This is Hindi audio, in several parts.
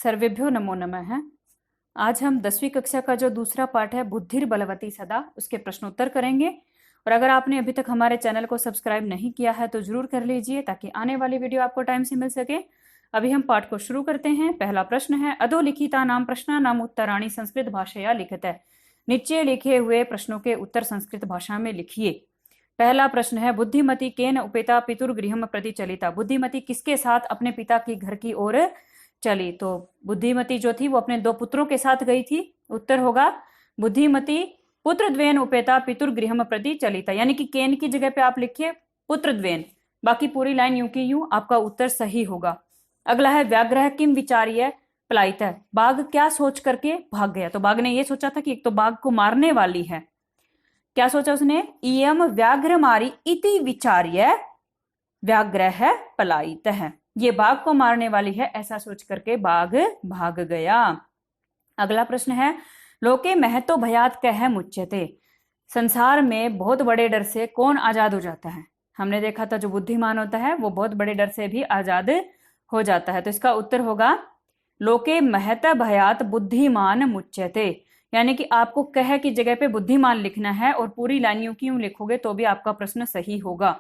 सर्वेभ्यो नमो नमः। आज हम 10वीं कक्षा का जो दूसरा पाठ है बुद्धिर बलवती सदा, उसके प्रश्नोत्तर करेंगे। और अगर आपने अभी तक हमारे चैनल को सब्सक्राइब नहीं किया है तो जरूर कर लीजिए ताकि आने वाली वीडियो आपको टाइम से मिल सके। अभी हम पाठ को शुरू करते हैं। पहला प्रश्न है, अधोलिखिता नाम प्रश्न नाम उत्तराणी संस्कृत भाषया लिखित है। नीचे लिखे हुए प्रश्नों के उत्तर संस्कृत भाषा में लिखिए। पहला प्रश्न है, बुद्धिमती केन उपेता पितुर्गृहम प्रति चलिता। बुद्धिमती किसके साथ अपने पिता की घर की ओर चली? तो बुद्धिमती जो थी वो अपने दो पुत्रों के साथ गई थी। उत्तर होगा बुद्धिमती पुत्रद्वयन उपेता पितुर्गृहम प्रति चलिता, यानी कि केन की जगह पे आप लिखिए पुत्रद्वयन, बाकी पूरी लाइन यूं की यूं आपका उत्तर सही होगा। अगला है, व्याघ्र किम विचार्य पलायित। बाघ क्या सोच करके भाग गया? तो बाघ ने ये सोचा था कि एक तो बाघ को मारने वाली है। क्या सोचा उसने? इयम व्याघ्र मारी इति विचार्य व्याघ्र पलायित है, ये बाघ को मारने वाली है, ऐसा सोच करके बाघ भाग गया। अगला प्रश्न है, लोके महतो भयात कह मुच्यते। संसार में बहुत बड़े डर से कौन आजाद हो जाता है? हमने देखा था जो बुद्धिमान होता है वो बहुत बड़े डर से भी आजाद हो जाता है। तो इसका उत्तर होगा लोके महत भयात बुद्धिमान मुच्यते, यानी कि आपको कह की जगह पे बुद्धिमान लिखना है और पूरी लाइन यूं की यूं लिखोगे तो भी आपका प्रश्न सही होगा।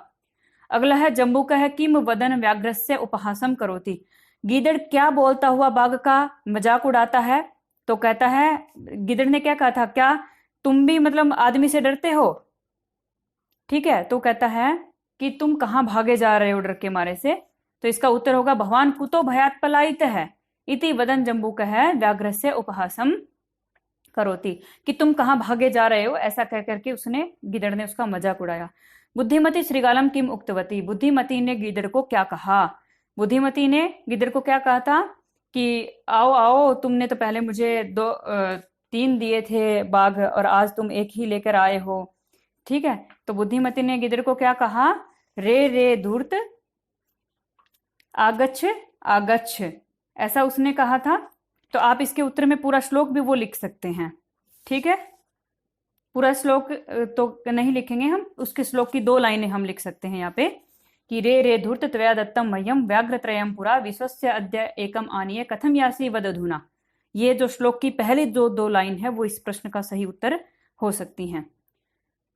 अगला है, जम्बू कह किम वदन व्याघ्रस्य उपहासम करोति। गीदड़ क्या बोलता हुआ बाघ का मजाक उड़ाता है? तो कहता है, गीदड़ ने क्या कहा था, क्या तुम भी मतलब आदमी से डरते हो? ठीक है, तो कहता है कि तुम कहां भागे जा रहे हो डर के मारे से। तो इसका उत्तर होगा भगवान कुतो भयात पलायित है इति वदन जम्बू कह व्याघ्रस्य उपहासम करोति, कि तुम कहां भागे जा रहे हो, ऐसा कह करके उसने गिदड़ ने उसका मजाक उड़ाया। बुद्धिमती श्रीगालम किम उक्तवती। बुद्धिमती ने गिदड़ को क्या कहा? बुद्धिमती ने गिदड़ को क्या कहा था कि आओ आओ, तुमने तो पहले मुझे तीन दिए थे बाघ और आज तुम एक ही लेकर आए हो। ठीक है, तो बुद्धिमती ने गिदड़ को क्या कहा? रे रे धूर्त आगच्छ आगच्छ, ऐसा उसने कहा था। तो आप इसके उत्तर में पूरा श्लोक भी वो लिख सकते हैं। ठीक है, पूरा श्लोक तो नहीं लिखेंगे हम, उसके श्लोक की दो लाइनें हम लिख सकते हैं यहाँ पे कि रे रे धूर्त त्वया दत्तम मह्यम व्याघ्रत्रयम पुरा विश्वस्य अद्य एकम आनीय कथम यासी वद अधुना। ये जो श्लोक की पहली जो दो लाइन है वो इस प्रश्न का सही उत्तर हो सकती हैं।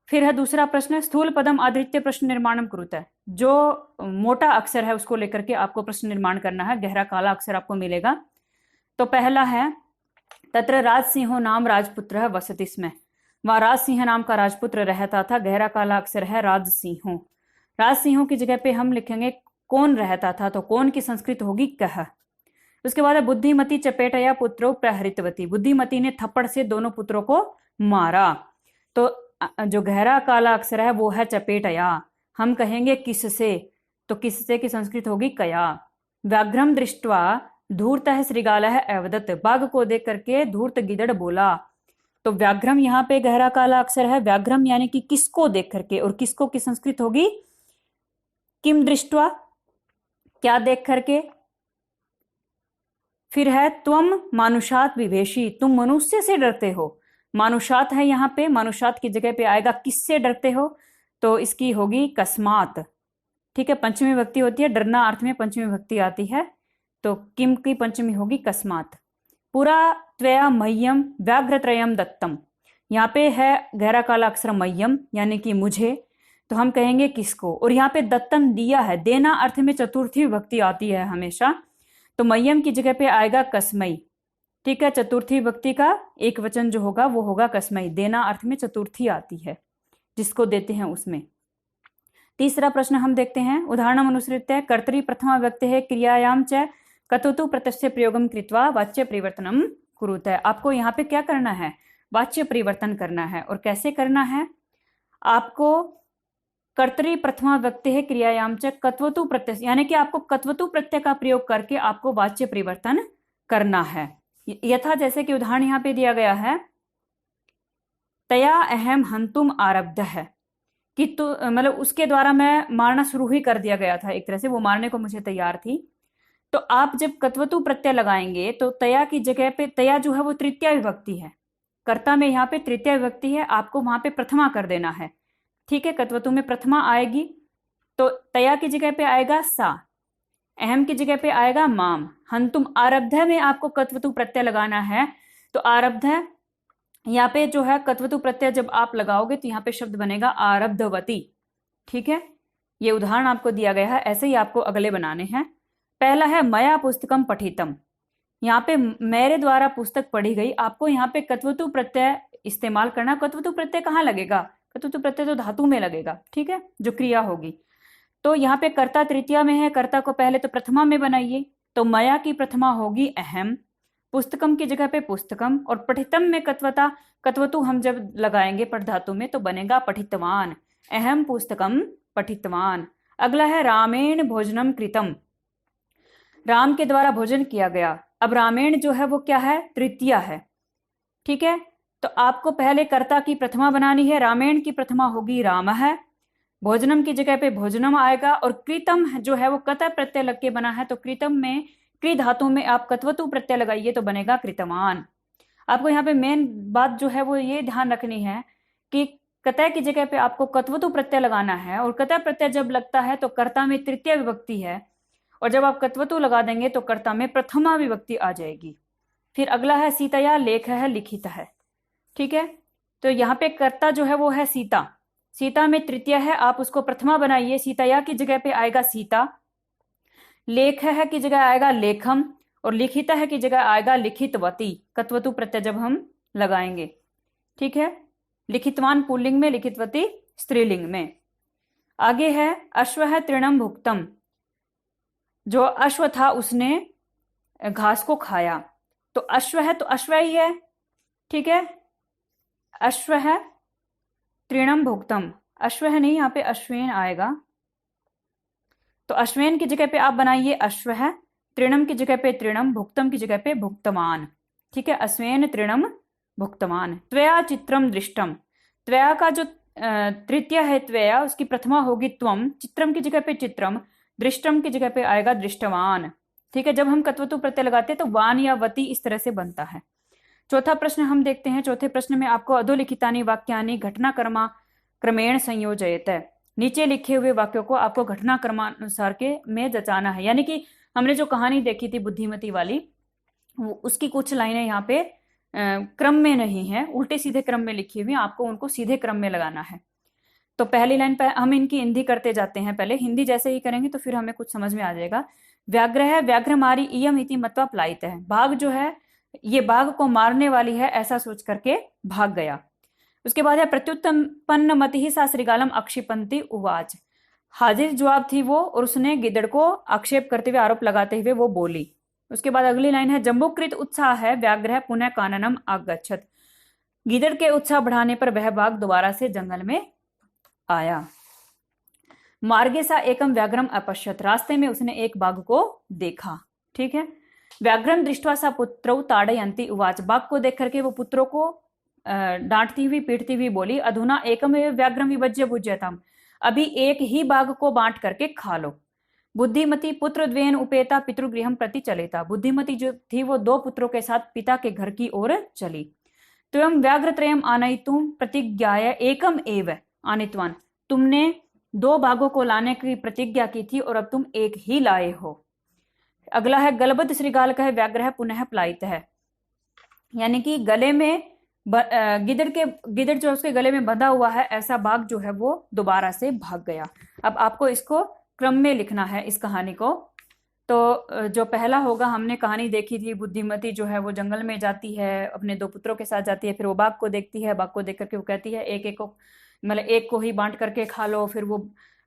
फिर है दूसरा प्रश्न, स्थूल पदम आधृत्य प्रश्न निर्माणम कुरुत। जो मोटा अक्षर है उसको लेकर के आपको प्रश्न निर्माण करना है, गहरा काला अक्षर आपको मिलेगा। तो पहला है, तत्र राजसिंहो नाम राजपुत्र वसति स्म। वहां राजसिंह नाम का राजपुत्र रहता था। गहरा काला अक्षर है राजसिंहो। राजसिंहो की जगह पे हम लिखेंगे कौन रहता था, तो कौन की संस्कृत होगी कह। उसके बाद है, बुद्धिमती चपेटया पुत्रो प्रहरितवती। बुद्धिमती ने थप्पड़ से दोनों पुत्रों को मारा। तो जो गहरा काला अक्षर है वो है चपेटया, हम कहेंगे किससे, तो किससे की संस्कृत होगी कया। व्याघ्रम दृष्ट्वा धूर्तः श्रीगालः अवदत्। बाघ को देख करके धूर्त गिदड़ बोला। तो व्याघ्रम यहाँ पे गहरा काला अक्षर है, व्याघ्रम यानी कि किसको देख करके, और किसको की संस्कृत होगी किम दृष्ट्वा, क्या देख करके। फिर है, त्वम मानुषात विभेषी। तुम मनुष्य से डरते हो। मानुषात है यहाँ पे, मानुषात की जगह पे आएगा किससे डरते हो, तो इसकी होगी कस्मात। ठीक है, पंचमी विभक्ति होती है, डरना अर्थ में पंचमी विभक्ति आती है, तो किम की पंचमी होगी कस्मात। पुरा त्वया मह्यम व्याघ्रत्रयम दत्तम। यहाँ पे है गहरा काला अक्षर मह्यम यानी कि मुझे, तो हम कहेंगे किसको। और यहाँ पे दत्तम दिया है, देना अर्थ में चतुर्थी विभक्ति आती है हमेशा, तो मह्यम की जगह पे आएगा कस्मई। ठीक है, चतुर्थी विभक्ति का एक वचन जो होगा वो होगा कस्मई। देना अर्थ में चतुर्थी आती है, जिसको देते हैं उसमें। तीसरा प्रश्न हम देखते हैं, उदाहरणम अनुसृत्य कर्तरी प्रथमा व्यक्ति है क्रियायाम च कतुतु प्रत्यक्ष प्रयोगम कृत्वा वाच्य परिवर्तनम कुरुत। आपको यहाँ पे क्या करना है? वाच्य परिवर्तन करना है। और कैसे करना है? आपको कर्तरी प्रथमा व्यक्ति है क्रियायाम च कत्वतु प्रत्यय, यानी कि आपको कत्वतु प्रत्यय का प्रयोग करके आपको वाच्य परिवर्तन करना है। यथा जैसे कि उदाहरण यहाँ पे दिया गया है, तया अहम हंतुम आरब्ध है, कि तो मतलब उसके द्वारा मैं मारना शुरू ही कर दिया गया था, एक तरह से वो मारने को मुझे तैयार थी। तो आप जब कत्वतु प्रत्यय लगाएंगे तो तया की जगह पे, तया जो है वो तृतीया विभक्ति है, कर्ता में यहाँ पे तृतीया विभक्ति है, आपको वहां पे प्रथमा कर देना है। ठीक है, कत्वतु में प्रथमा आएगी, तो तया की जगह पे आएगा सा, अहम की जगह पे आएगा माम, हंतुम, आरब्ध में आपको कत्वतु प्रत्यय लगाना है। तो आरब्ध यहाँ पे जो है कत्वतु प्रत्यय जब आप लगाओगे तो यहाँ पे शब्द बनेगा आरब्धवती। ठीक है, ये उदाहरण आपको दिया गया है, ऐसे ही आपको अगले बनाने हैं। पहला है मया पुस्तकम पठितम। यहाँ पे मेरे द्वारा पुस्तक पढ़ी गई, आपको यहाँ पे कत्वतु प्रत्यय इस्तेमाल करना। कत्वतु प्रत्यय कहाँ लगेगा? कत्वतु प्रत्यय तो धातु में लगेगा, ठीक है, जो क्रिया होगी। तो यहाँ पे कर्ता तृतीया में है, कर्ता को पहले तो प्रथमा में बनाइए। तो मया की प्रथमा होगी अहम, पुस्तकम की जगह पे पुस्तकम, और पठितम में कत्वतु हम जब लगाएंगे पठ धातु में तो बनेगा पठितवान। अहम पुस्तकम पठितवान। अगला है रामेण भोजनम कृतम, राम के द्वारा भोजन किया गया। अब रामेण जो है वो क्या है? तृतीया है। ठीक है, तो आपको पहले कर्ता की प्रथमा बनानी है। रामेण की प्रथमा होगी राम है, भोजनम की जगह पे भोजनम आएगा, और कृतम जो है वो कत प्रत्यय लग के बना है, तो कृतम में कृ धातु में आप कत्वतु प्रत्यय लगाइए तो बनेगा कृतवान। आपको यहाँ पे मेन बात जो है वो ये ध्यान रखनी है कि कतय की जगह पे आपको कत्वतु प्रत्यय लगाना है, और कतय प्रत्यय जब लगता है तो कर्ता में तृतीय विभक्ति है, और जब आप कत्वतु लगा देंगे तो कर्ता में प्रथमा विभक्ति आ जाएगी। फिर अगला है सीतया, लेख है, लिखित है। ठीक है, तो यहाँ पे कर्ता जो है वो है सीता, सीता में तृतीय है, आप उसको प्रथमा बनाइए। सीतया की जगह पे आएगा सीता, लेख है की जगह आएगा लेखम, और लिखित है की जगह आएगा लिखितवती, कत्वतु प्रत्यय जब हम लगाएंगे। ठीक है, लिखितवान पुल्लिंग में, लिखितवती स्त्रीलिंग में। आगे है अश्व है तृणम भुक्तम, जो अश्व था उसने घास को खाया। तो अश्व है तो अश्व ही है, ठीक है, अश्व है तृणम भुक्तम, अश्व है नहीं, यहाँ पे अश्वेन आएगा। तो अश्वेन की जगह पे आप बनाइए अश्व है, तृणम की जगह पे तृणम, भुक्तम की जगह पे भुक्तमान। ठीक है, अश्वेन तृणम भुक्तमान। त्वया चित्रम दृष्टम, त्वया का जो तृतीय है त्वया, उसकी प्रथमा होगी त्वम, चित्रम की जगह पे चित्रम, दृष्टम की जगह पे आएगा दृष्टवान। ठीक है, जब हम कत्वतु प्रत्यय लगाते हैं तो वान या वती इस तरह से बनता है। चौथा प्रश्न हम देखते हैं। चौथे प्रश्न में आपको अधोलिखितानि वाक्यानि घटना कर्मा क्रमेण संयोजयते, नीचे लिखे हुए वाक्यों को आपको घटना क्रमानुसार के में जचाना है। यानी कि हमने जो कहानी देखी थी बुद्धिमती वाली, उसकी कुछ लाइनें यहाँ पे क्रम में नहीं है, उल्टे सीधे क्रम में लिखी हुई, आपको उनको सीधे क्रम में लगाना है। तो पहली लाइन पर हम इनकी हिंदी करते जाते हैं। पहले हिंदी जैसे ही करेंगे तो फिर हमें कुछ समझ में आ जाएगा। व्याघ्र है, व्याघ्र मारी इयम इति मत्वा प्लायित है, बाघ जो है ये बाघ को मारने वाली है ऐसा सोच करके भाग गया। उसके बाद है प्रत्युत्पन्न मति ही सा श्रीगालम अक्षिपंती उवाच, हाजिर जवाब थी वो, और उसने गिदड़ को आक्षेप करते हुए, आरोप लगाते हुए वो बोली। उसके बाद अगली लाइन है जम्बुकृत उत्साह है व्याघ्र पुनः काननम आगच्छत, गिदड़ के उत्साह बढ़ाने पर वह बाघ दोबारा से जंगल में आया। मार्गे सा एकम व्याघ्रम अपश्यत, रास्ते में उसने एक बाघ को देखा। ठीक है, व्याघ्रम दृष्टवा सा पुत्रौ ताड़यंती उवाच, बाघ को देख करके वो पुत्रों को डांटती हुई पीटती हुई बोली, अधुना एकम व्याघ्रम विभज्य भुज्यताम, अभी एक ही बाघ को बांट करके खा लो। बुद्धिमती पुत्र द्वेन उपेता पितृगृहम प्रति चलेता, बुद्धिमती जो थी वो दो पुत्रों के साथ पिता के घर की ओर चली। त्वं व्याघ्रत्रयम आनयितुम प्रतिज्ञाय एकम एव आनित्वान, तुमने दो बाघों को लाने की प्रतिज्ञा की थी और अब तुम एक ही लाए हो। अगला है गलबद्ध श्रीगाल का है व्याघ्र पुनः प्लायित है, यानी कि गले में गिदड़ जो उसके गले में बंधा हुआ है ऐसा बाघ जो है वो दोबारा से भाग गया। अब आपको इसको क्रम में लिखना है इस कहानी को। तो जो पहला होगा, हमने कहानी देखी थी, बुद्धिमती जो है वो जंगल में जाती है, अपने दो पुत्रों के साथ जाती है, फिर वो बाघ को देखती है, बाघ को देख करके वो कहती है एक एक को, मतलब एक को ही बांट करके खा लो। फिर वो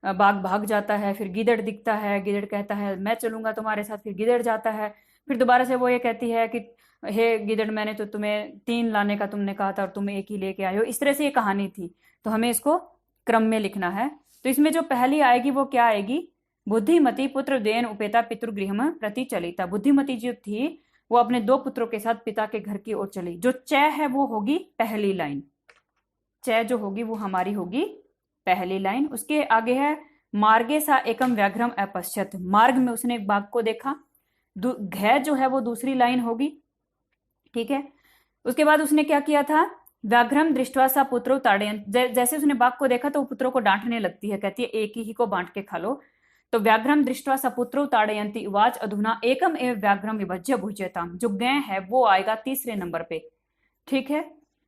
बाघ भाग जाता है, फिर गिदड़ दिखता है, गिदड़ कहता है मैं चलूंगा तुम्हारे साथ, फिर गिदड़ जाता है, फिर दोबारा से वो ये कहती है कि हे गिदड़, मैंने तो तुम्हें 3 लाने का तुमने कहा था और तुम एक ही लेके आए हो। इस तरह से ये कहानी थी, तो हमें इसको क्रम में लिखना है। तो इसमें जो पहली आएगी वो क्या आएगी, बुद्धिमती पुत्र द्वेन उपेता पितृगृहम प्रति चलिता, बुद्धिमती जो थी वो अपने 2 पुत्रों के साथ पिता के घर की ओर चली। जो च है वो होगी पहली लाइन, च जो होगी वो हमारी होगी पहली लाइन। उसके आगे है मार्गे सा एकम व्याघ्रम अपश्यत, मार्ग में उसने एक बाघ को देखा, घ जो है वो दूसरी लाइन होगी। ठीक है, उसके बाद उसने क्या किया था, व्याघ्रम दृष्टवा सा पुत्रो ताड़यन, जैसे उसने बाघ को देखा तो वो पुत्रों को डांटने लगती है, कहती है एक ही को बांट के खा लो। तो व्याघ्रम दृष्ट्वा सपुत्रौ ताड़यन्ति उवाच अधुना एकम एव व्याघ्रम विभज्य भुज्यताम। जो गै है वो आएगा तीसरे नंबर पे। ठीक है,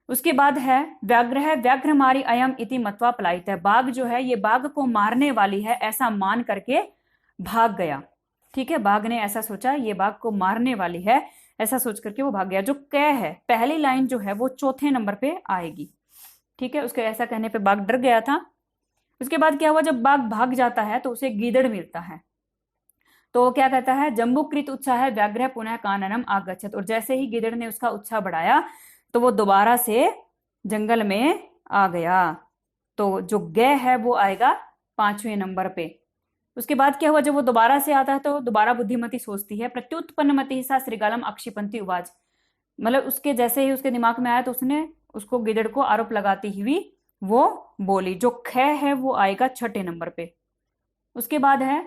उसके बाद है व्याघ्र है व्याघ्र मारी अयम इति मत्वा पलायित है। बाघ जो है ये बाघ को मारने वाली है ऐसा मान करके भाग गया। ठीक है, बाघ ने ऐसा सोचा ये बाघ को मारने वाली है, ऐसा सोच करके वो भाग गया। जो कै है पहली लाइन जो है वो चौथे नंबर पे आएगी। ठीक है, उसके ऐसा कहने पे बाघ डर गया था। उसके बाद क्या हुआ, जब बाघ भाग जाता है तो उसे गीदड़ मिलता है। तो वो क्या कहता है, जम्बुकृत उत्साह व्याघ्र पुनः काननम आगच्छत। और जैसे ही गीदड़ ने उसका उत्साह बढ़ाया तो वो दोबारा से जंगल में आ गया। तो जो गे है वो आएगा पांचवें नंबर पे। उसके बाद क्या हुआ, जब वो दोबारा से आता है तो दोबारा बुद्धिमती सोचती है, प्रत्युत्पन्नमति सा श्रीगालम अक्षिपंती उवाच। मतलब उसके जैसे ही उसके दिमाग में आया तो उसने उसको गिदड़ को आरोप लगाती हुई वो बोली। जो ख है वो आएगा छठे नंबर पे। उसके बाद है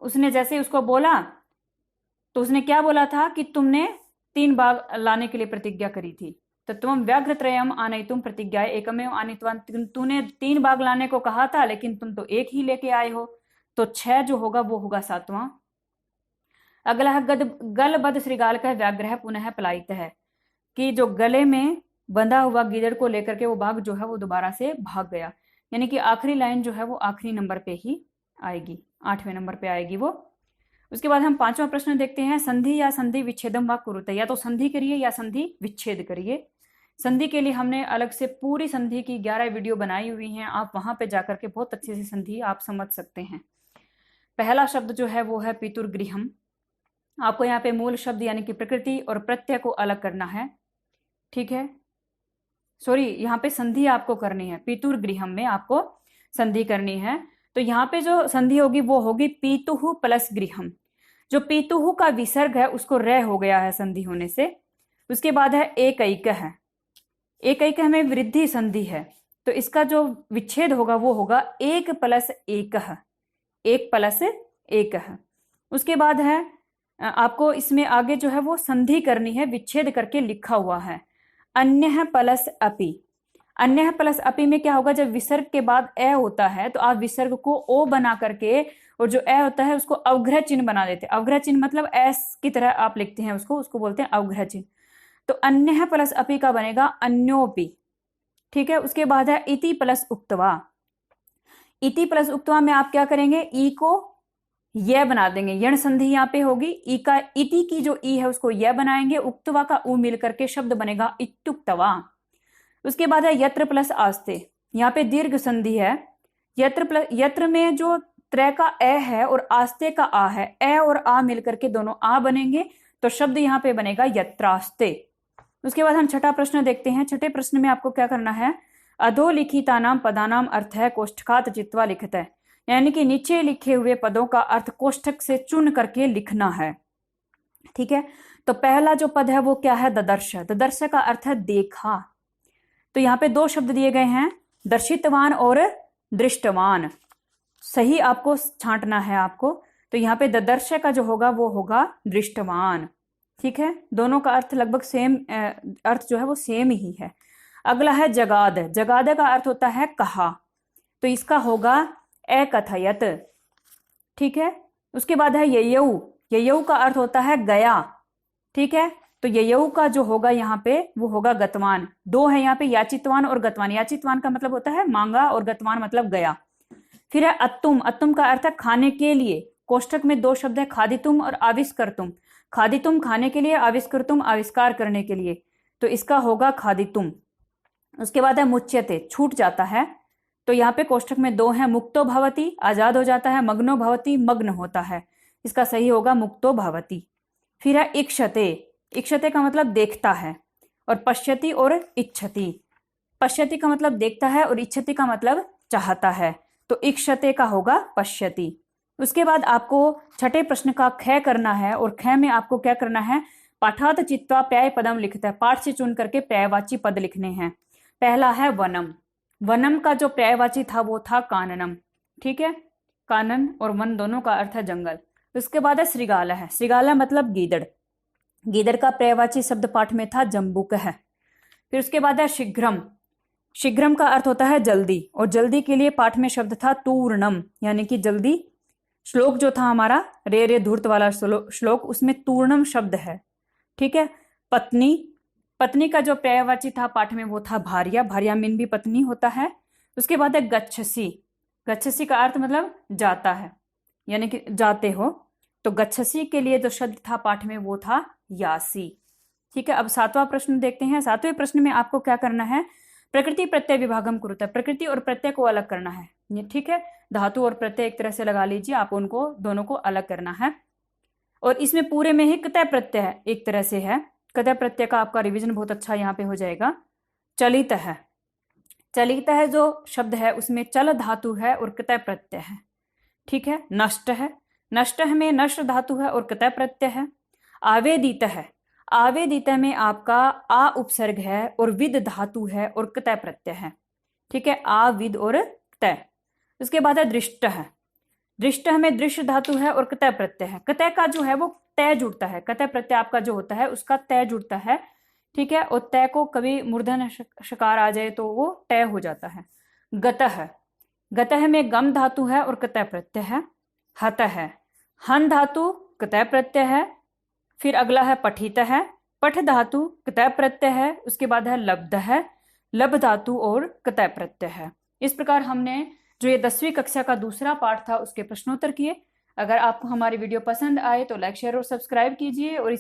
उसने जैसे उसको बोला तो उसने क्या बोला था कि तुमने 3 बाघ लाने के लिए प्रतिज्ञा करी थी। तो तुम व्याघ्रत्रयम आनयितुम प्रतिज्ञा एकमेव आनीतवान। तूने 3 बाघ लाने को कहा था लेकिन तुम तो एक ही लेके आए हो। तो 6 जो होगा वो होगा 7वां। अगला है गलबद्ध श्रृगाल का व्याघ्र पुनः पलायित है, कि जो गले में बंधा हुआ गीदड़ को लेकर के वो बाघ जो है वो दोबारा से भाग गया। यानी कि आखिरी लाइन जो है वो आखिरी नंबर पे ही आएगी, 8वें नंबर पे आएगी वो। उसके बाद हम 5वां प्रश्न देखते हैं, संधि या संधि विच्छेदम व कुरुते। या तो संधि करिए या संधि विच्छेद करिए। संधि के लिए हमने अलग से पूरी संधि की 11 वीडियो बनाई हुई हैं, आप वहां पे जाकर के बहुत अच्छे से संधि आप समझ सकते हैं। पहला शब्द जो है वो है पितुर्गृहम। आपको यहाँ पे मूल शब्द यानी कि प्रकृति और प्रत्यय को अलग करना है। ठीक है, सॉरी यहाँ पे संधि आपको करनी है, पितुर्गृहम में आपको संधि करनी है। तो यहाँ पे जो संधि होगी वो होगी पीतुहु प्लस गृहम। जो पीतुहु का विसर्ग है उसको रे हो गया है संधि होने से। उसके बाद है एकैक है। एकैक में वृद्धि संधि है, तो इसका जो विच्छेद होगा वो होगा 1 + 1, 1 + 1 है। उसके बाद है आपको इसमें आगे जो है वो संधि करनी है, विच्छेद करके लिखा हुआ है अन्यः प्लस अपि। अन्यः प्लस अपि में क्या होगा, जब विसर्ग के बाद ए होता है तो आप विसर्ग को ओ बना करके और जो ए होता है उसको अवग्रह चिन्ह बना देते हैं। अवग्रह चिन्ह मतलब एस की तरह आप लिखते हैं उसको बोलते हैं अवग्रह चिन्ह। तो अन्यः प्लस अपि का बनेगा अन्योपि। ठीक है, उसके बाद है इति प्लस उक्तवा। इति प्लस उक्तवा में आप क्या करेंगे, ई को यह बना देंगे, यण संधि यहाँ पे होगी। ई का इति की जो ई है उसको यह बनाएंगे, उक्तवा का उ मिल करके शब्द बनेगा इत्युक्तवा। उसके बाद है यत्र प्लस आस्ते। यहाँ पे दीर्घ संधि है। यत्र में जो त्रय का ए है और आस्ते का आ है, ए और आ मिल करके दोनों आ बनेंगे, तो शब्द यहाँ पे बनेगा यत्रास्ते। उसके बाद हम छठा प्रश्न देखते हैं। छठे प्रश्न में आपको क्या करना है, अधोलिखितानाम पदानाम अर्थ है कोष्ठकात चित्वा लिखत है। यानी कि नीचे लिखे हुए पदों का अर्थ कोष्ठक से चुन करके लिखना है। ठीक है, तो पहला जो पद है वो क्या है, ददर्श। ददर्श का अर्थ है देखा। तो यहाँ पे 2 शब्द दिए गए हैं, दर्शितवान और दृष्टवान। सही आपको छांटना है आपको। तो यहाँ पे ददर्श का जो होगा वो होगा दृष्टवान। ठीक है, दोनों का अर्थ लगभग सेम, अर्थ जो है वो सेम ही है। अगला है जगाद। जगाद का अर्थ होता है कहा, तो इसका होगा एकथयत। ठीक है, उसके बाद है ययौ। ययौ का अर्थ होता है गया। ठीक है, तो ययौ का जो होगा यहाँ पे वो होगा गतवान। 2 है यहाँ पे, याचितवान और गतवान। याचितवान का मतलब होता है मांगा और गतवान मतलब गया। फिर है अत्तुम। अत्तुम का अर्थ है खाने के लिए। कोष्ठक में 2 शब्द है, खादितुम और आविष्कर्तुम। खादितुम खाने के लिए, आविष्कर्तुम आविष्कार करने के लिए, तो इसका होगा खादितुम। उसके बाद है मुच्यते, छूट जाता है। तो यहाँ पे कोष्ठक में 2 है, मुक्तो भवति आजाद हो जाता है, मग्नो भवति मग्न होता है, इसका सही होगा मुक्तो भवति। फिर है इक्षते। इक्षते का मतलब देखता है, और पश्यति और इच्छति। पश्यति का मतलब देखता है और इच्छति का मतलब चाहता है, तो इक्षते का होगा पश्यति। उसके बाद आपको छठे प्रश्न का ख करना है, और ख में आपको क्या करना है, पाठात चित्वा प्याय पदम लिखता है। पाठ से चुन करके पर्यायवाची पद लिखने हैं। पहला है वनम। वनम का जो पर्यायवाची था वो था काननम। ठीक है, कानन और वन दोनों का अर्थ है जंगल। उसके बाद है श्रृगाला है। श्रृगाला मतलब गीदड़। गीदड़ का पर्यायवाची शब्द पाठ में था जम्बुक है। फिर उसके बाद है शीघ्रम। शीघ्रम का अर्थ होता है जल्दी, और जल्दी के लिए पाठ में शब्द था तूर्णम, यानी कि जल्दी श्लोक जो था हमारा रे रे धूर्त वाला श्लोक, उसमें तूर्णम शब्द है। ठीक है। पत्नी, पत्नी का जो पर्यायवाची था पाठ में वो था भार्या, भार्या मीन भी पत्नी होता है। उसके बाद है गच्छसी, गच्छसी का अर्थ मतलब जाता है, यानी कि जाते हो। तो गच्छसी के लिए जो शब्द था पाठ में वो था यासी। ठीक है। अब 7वां प्रश्न देखते हैं। 7वें प्रश्न में आपको क्या करना है, प्रकृति प्रत्यय विभागम कुरुतः, प्रकृति और प्रत्यय को अलग करना है। ये ठीक है, धातु और प्रत्यय एक तरह से लगा लीजिए, आप उनको दोनों को अलग करना है। और इसमें पूरे में ही कतय प्रत्यय है, एक तरह से है। कतय प्रत्यय का आपका रिवीजन बहुत अच्छा यहाँ पे हो जाएगा। चलित है, चलित है जो शब्द है उसमें चल धातु है और कतय प्रत्यय है। ठीक है। नष्ट है, नष्ट में नष्ट धातु है और कतय प्रत्यय है। आवेदित है, आवेदित में आपका आ उपसर्ग है और विद धातु है और कतय प्रत्यय है। ठीक है। आ विद और तय। उसके बाद है दृष्ट है, दृष्ट में दृश्य धातु है और कतय प्रत्यय है। कतय का जो है वो तय जुड़ता है, कतय प्रत्यय आपका जो होता है उसका तय जुड़ता है। ठीक है। और तय को कभी मूर्धन शकार आ जाए तो वो तय हो जाता है। गतः, गतः में गम धातु है और कतय प्रत्यय है। हत है, हन धातु कतय प्रत्यय है। फिर अगला है पठित है, पठ धातु कतय प्रत्यय है। उसके बाद है लब्ध है, लब धातु और कतय प्रत्यय है। इस प्रकार हमने जो ये 10वीं कक्षा का दूसरा पाठ था उसके प्रश्नोत्तर किए। अगर आपको हमारी वीडियो पसंद आए तो लाइक, शेयर और सब्सक्राइब कीजिए और